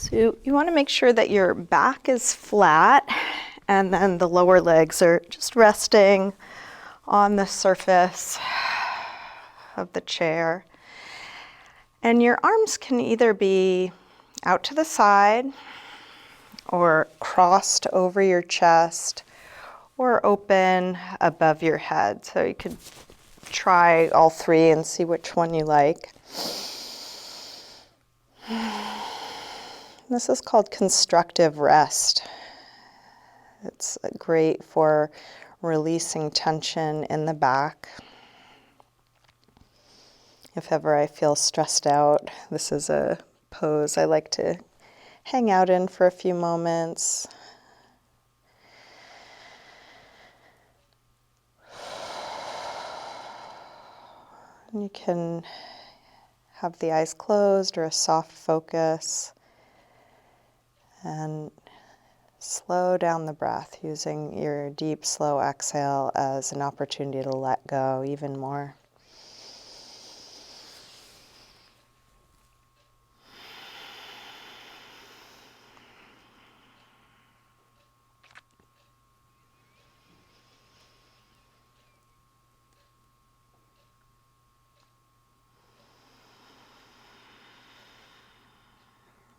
So you want to make sure that your back is flat and then the lower legs are just resting on the surface of the chair. And your arms can either be out to the side or crossed over your chest or open above your head. So you could try all three and see which one you like. This is called constructive rest. It's great for releasing tension in the back. If ever I feel stressed out, this is a pose I like to hang out in for a few moments. And you can have the eyes closed or a soft focus. And slow down the breath using your deep, slow exhale as an opportunity to let go even more.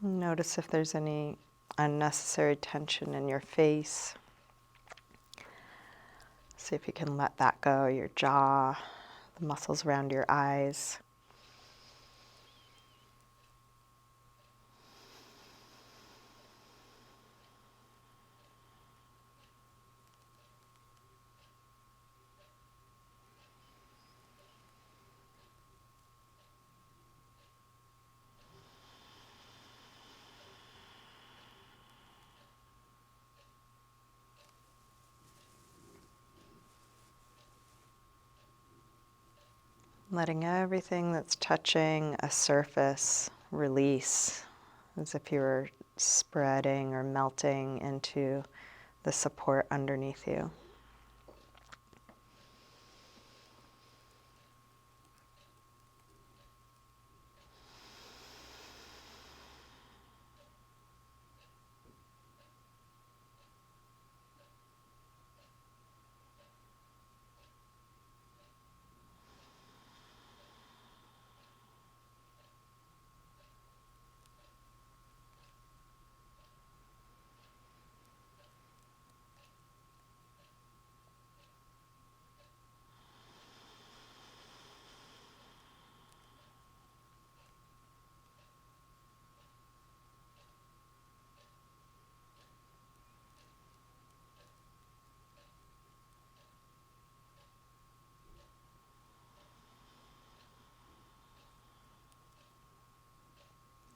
Notice if there's any unnecessary tension in your face. See if you can let that go, your jaw, the muscles around your eyes. Letting everything that's touching a surface release, as if you were spreading or melting into the support underneath you.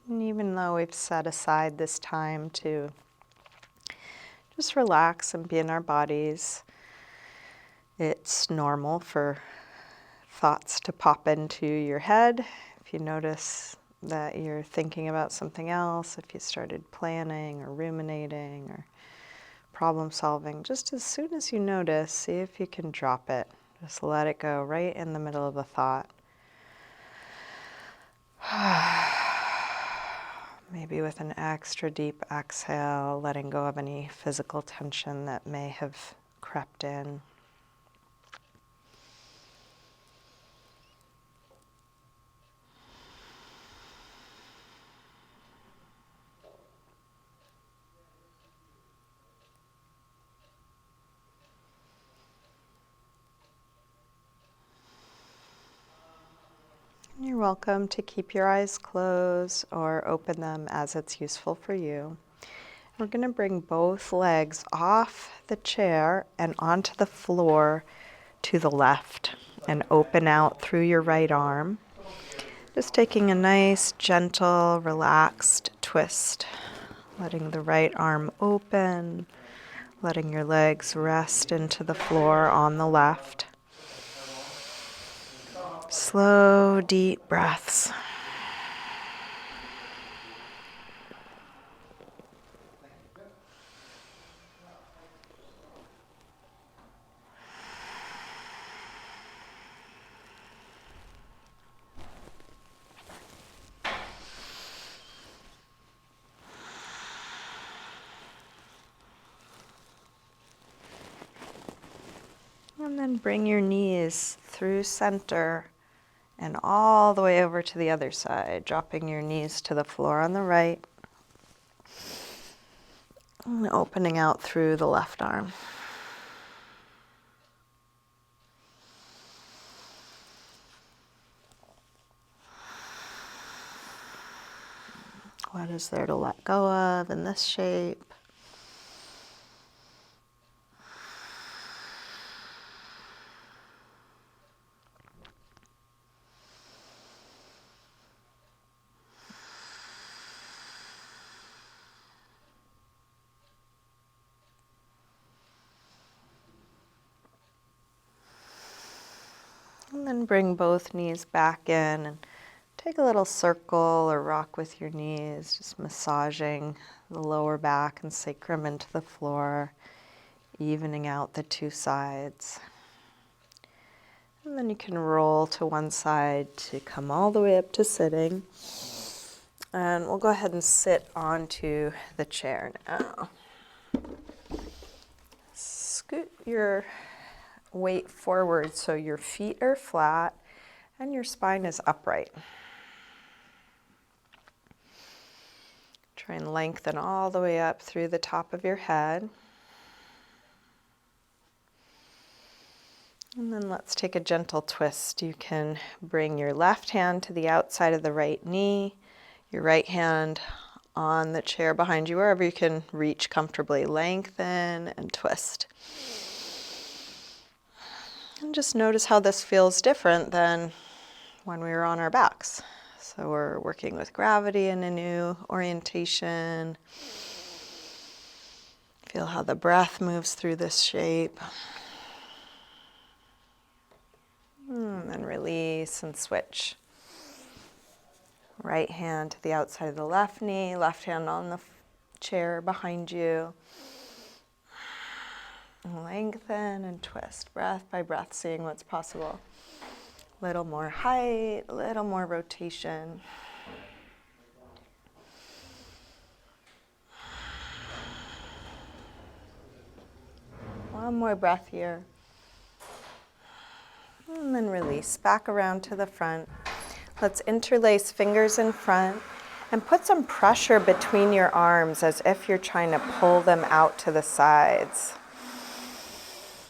And even though we've set aside this time to just relax and be in our bodies, it's normal for thoughts to pop into your head. If you notice that you're thinking about something else, if you started planning or ruminating or problem solving, just as soon as you notice, see if you can drop it. Just let it go right in the middle of the thought. Maybe with an extra deep exhale, letting go of any physical tension that may have crept in. You're welcome to keep your eyes closed or open them as it's useful for you. We're going to bring both legs off the chair and onto the floor to the left and open out through your right arm. Just taking a nice, gentle, relaxed twist. Letting the right arm open, letting your legs rest into the floor on the left. Slow, deep breaths. And then bring your knees through center and all the way over to the other side, dropping your knees to the floor on the right and opening out through the left arm. What is there to let go of in this shape? And then bring both knees back in and take a little circle or rock with your knees, just massaging the lower back and sacrum into the floor, evening out the two sides. And then you can roll to one side to come all the way up to sitting. And we'll go ahead and sit onto the chair now. Scoot your weight forward so your feet are flat and your spine is upright. Try and lengthen all the way up through the top of your head. And then let's take a gentle twist. You can bring your left hand to the outside of the right knee, your right hand on the chair behind you, wherever you can reach comfortably. Lengthen and twist. And just notice how this feels different than when we were on our backs. So we're working with gravity in a new orientation. Feel how the breath moves through this shape. And then release and switch. Right hand to the outside of the left knee, left hand on the chair behind you. Lengthen and twist, breath by breath, seeing what's possible. Little more height, a little more rotation. One more breath here. And then release, back around to the front. Let's interlace fingers in front and put some pressure between your arms as if you're trying to pull them out to the sides.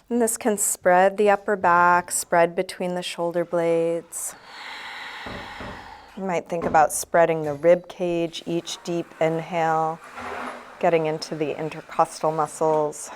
And this can spread the upper back, spread between the shoulder blades. You might think about spreading the rib cage, each deep inhale, getting into the intercostal muscles.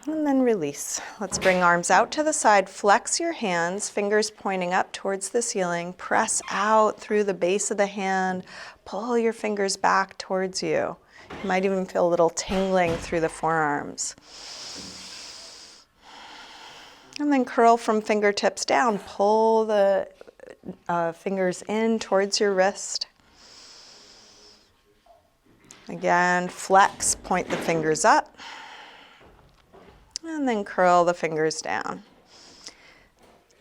And then release. Let's bring arms out to the side, flex your hands, fingers pointing up towards the ceiling, press out through the base of the hand, pull your fingers back towards you. You might even feel a little tingling through the forearms. And then curl from fingertips down, pull the fingers in towards your wrist. Again, flex, point the fingers up. And then curl the fingers down.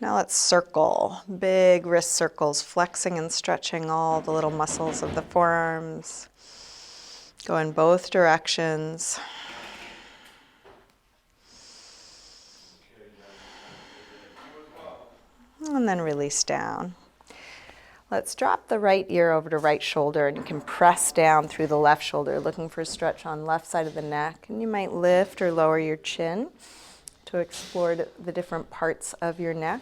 Now let's circle, big wrist circles, flexing and stretching all the little muscles of the forearms. Go in both directions. And then release down. Let's drop the right ear over to right shoulder, and you can press down through the left shoulder, looking for a stretch on left side of the neck. And you might lift or lower your chin to explore the different parts of your neck.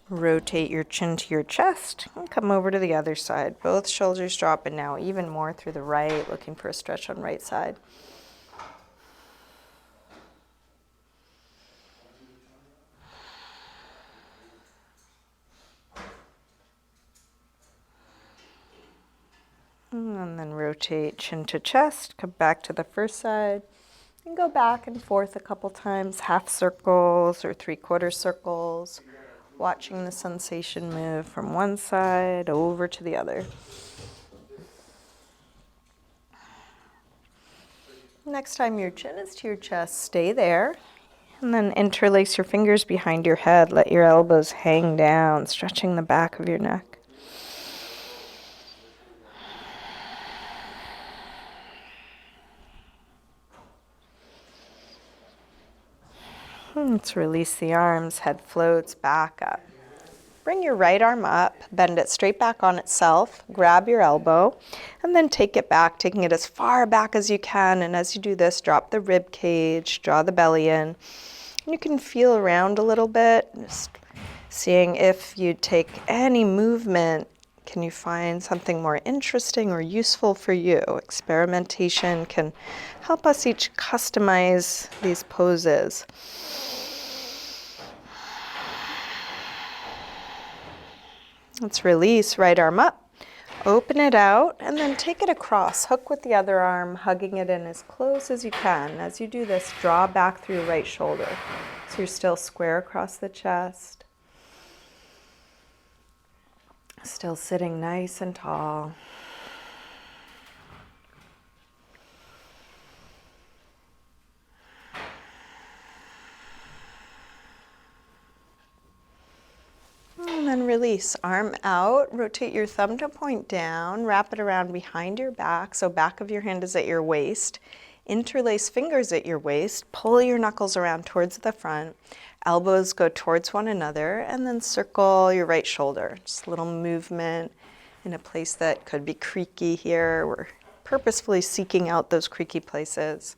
Rotate your chin to your chest and come over to the other side. Both shoulders drop, and now even more through the right, looking for a stretch on right side. And then rotate chin to chest, come back to the first side, and go back and forth a couple times, half circles or 3/4 circles, watching the sensation move from one side over to the other. Next time your chin is to your chest, stay there. And then interlace your fingers behind your head. Let your elbows hang down, stretching the back of your neck. Let's release the arms, head floats back up. Bring your right arm up, bend it straight back on itself, grab your elbow, and then take it back, taking it as far back as you can. And as you do this, drop the rib cage, draw the belly in. And you can feel around a little bit, just seeing if you take any movement. Can you find something more interesting or useful for you? Experimentation can help us each customize these poses. Let's release, right arm up, open it out, and then take it across. Hook with the other arm, hugging it in as close as you can. As you do this, draw back through your right shoulder. So you're still square across the chest. Still sitting nice and tall. And then release, arm out, rotate your thumb to point down, wrap it around behind your back, so back of your hand is at your waist. Interlace fingers at your waist, pull your knuckles around towards the front, elbows go towards one another, and then circle your right shoulder. Just a little movement in a place that could be creaky here. We're purposefully seeking out those creaky places.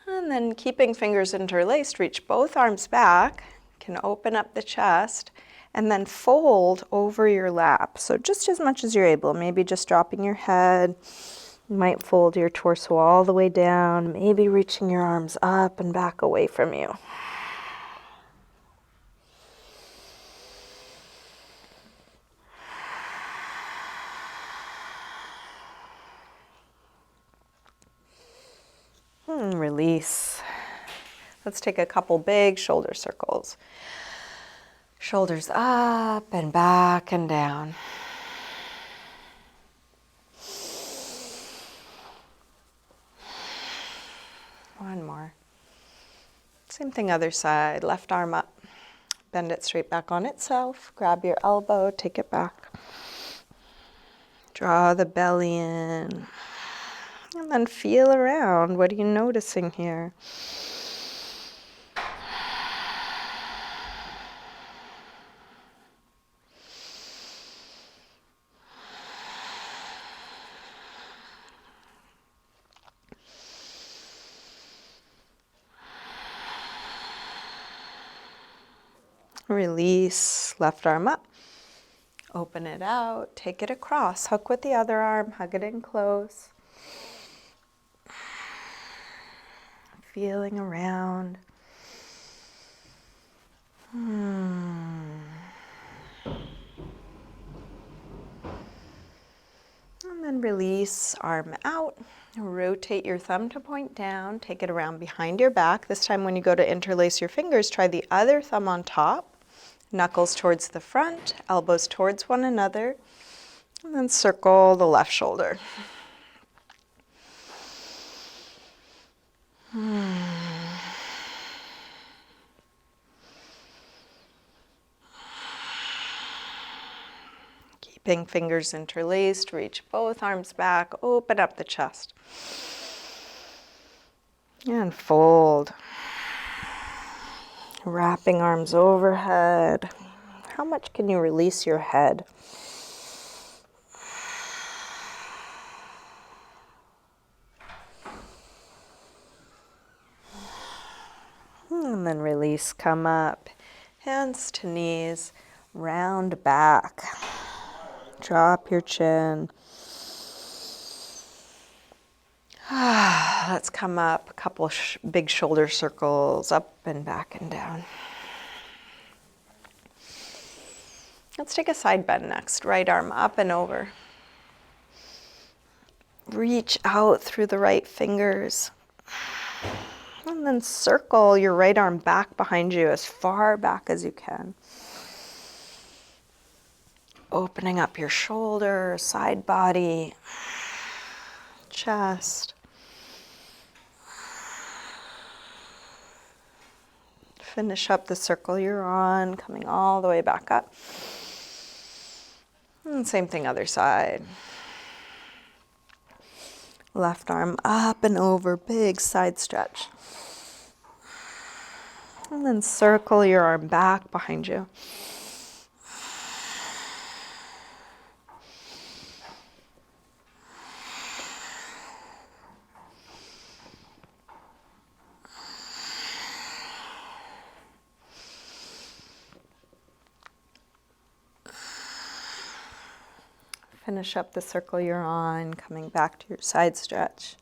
And then keeping fingers interlaced, reach both arms back, can open up the chest, and then fold over your lap. So just as much as you're able, maybe just dropping your head. You might fold your torso all the way down, maybe reaching your arms up and back away from you. Release. Let's take a couple big shoulder circles. Shoulders up and back and down. One more. Same thing other side. Left arm up. Bend it straight back on itself. Grab your elbow, take it back. Draw the belly in. And then feel around. What are you noticing here? Release, left arm up. Open it out, take it across. Hook with the other arm, hug it in close. Feeling around. And then release, arm out. Rotate your thumb to point down. Take it around behind your back. This time when you go to interlace your fingers, try the other thumb on top. Knuckles towards the front, elbows towards one another. And then circle the left shoulder. Keeping fingers interlaced, reach both arms back, open up the chest. And fold. Wrapping arms overhead. How much can you release your head? And then release, come up, hands to knees, round back. Drop your chin. Let's come up, a couple big shoulder circles, up and back and down. Let's take a side bend next. Right arm up and over. Reach out through the right fingers. And then circle your right arm back behind you as far back as you can. Opening up your shoulder, side body, chest. Finish up the circle you're on, coming all the way back up. And same thing, other side. Left arm up and over, big side stretch. And then circle your arm back behind you. Finish up the circle you're on, coming back to your side stretch.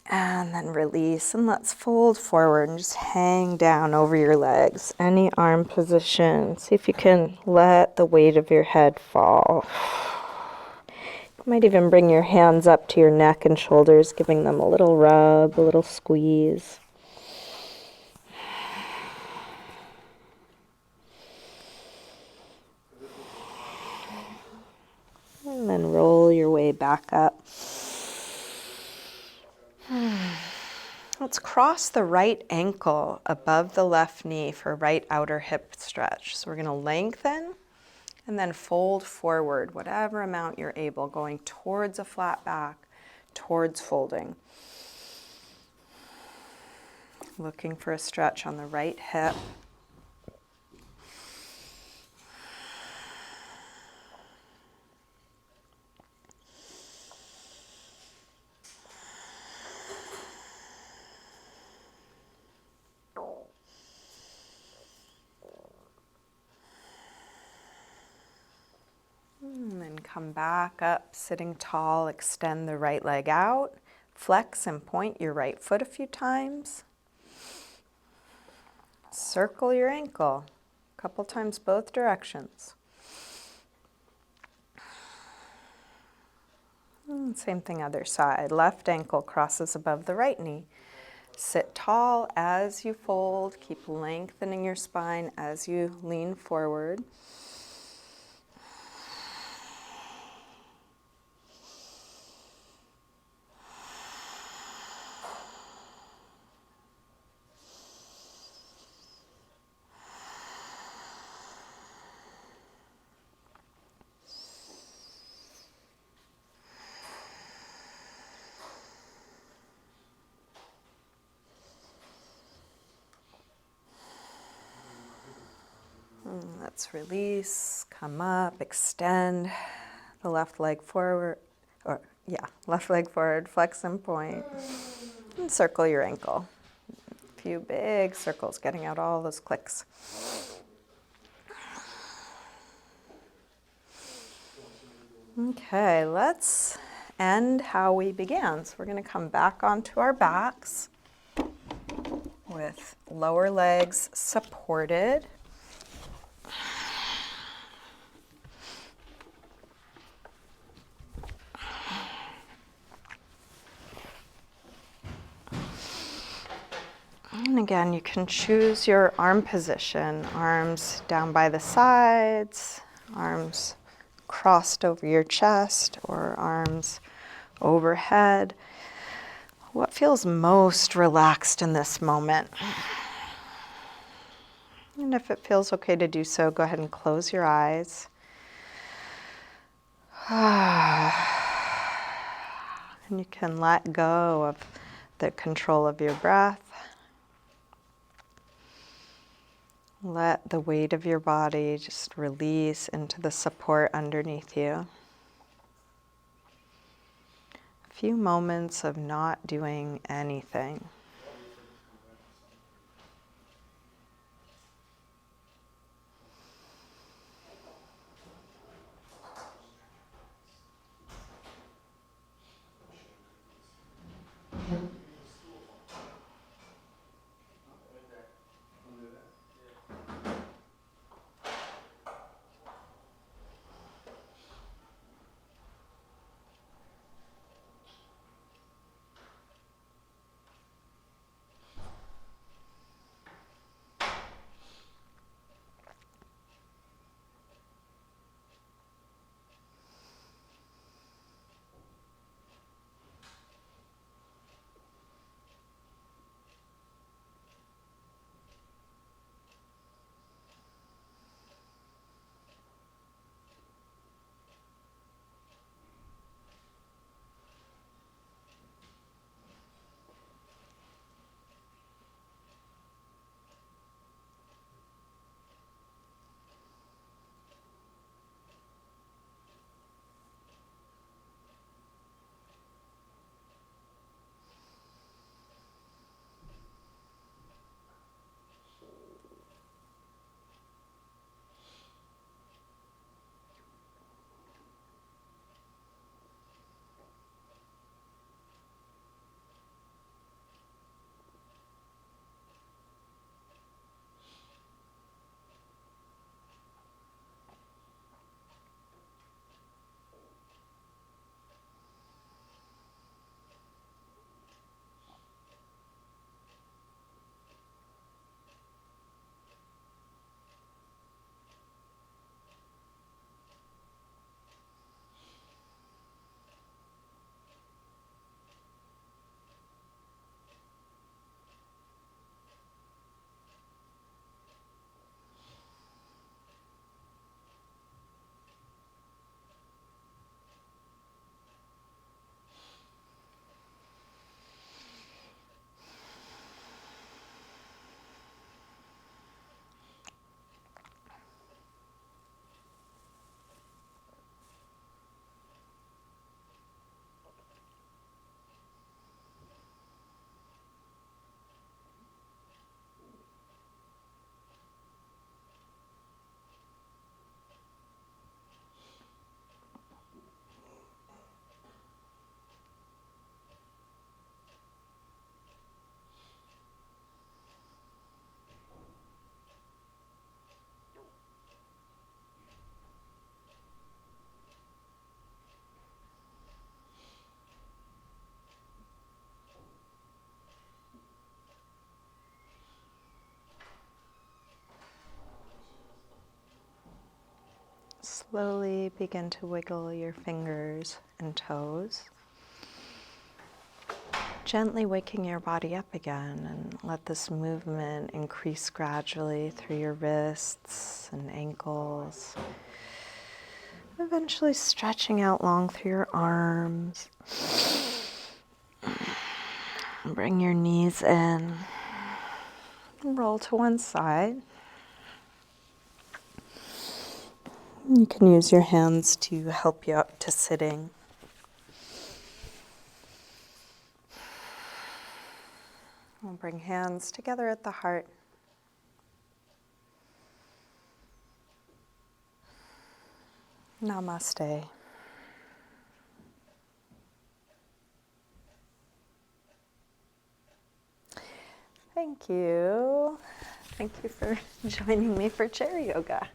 And then release, and let's fold forward and just hang down over your legs. Any arm position. See if you can let the weight of your head fall. You might even bring your hands up to your neck and shoulders, giving them a little rub, a little squeeze. And then roll your way back up. Let's cross the right ankle above the left knee for right outer hip stretch. So we're going to lengthen and then fold forward, whatever amount you're able, going towards a flat back, towards folding. Looking for a stretch on the right hip. And then come back up, sitting tall, extend the right leg out, flex and point your right foot a few times. Circle your ankle, a couple times both directions. And same thing other side, left ankle crosses above the right knee. Sit tall as you fold, keep lengthening your spine as you lean forward. Let's release, come up, extend the left leg forward, left leg forward, flex and point, and circle your ankle. A few big circles, getting out all those clicks. Okay, let's end how we began. So we're going to come back onto our backs with lower legs supported. And again, you can choose your arm position. Arms down by the sides, arms crossed over your chest, or arms overhead. What feels most relaxed in this moment? And if it feels okay to do so, go ahead and close your eyes. And you can let go of the control of your breath. Let the weight of your body just release into the support underneath you. A few moments of not doing anything. Slowly begin to wiggle your fingers and toes. Gently waking your body up again, and let this movement increase gradually through your wrists and ankles. Eventually stretching out long through your arms. Bring your knees in. Roll to one side. You can use your hands to help you up to sitting. We'll bring hands together at the heart. Namaste. Thank you. Thank you for joining me for chair yoga.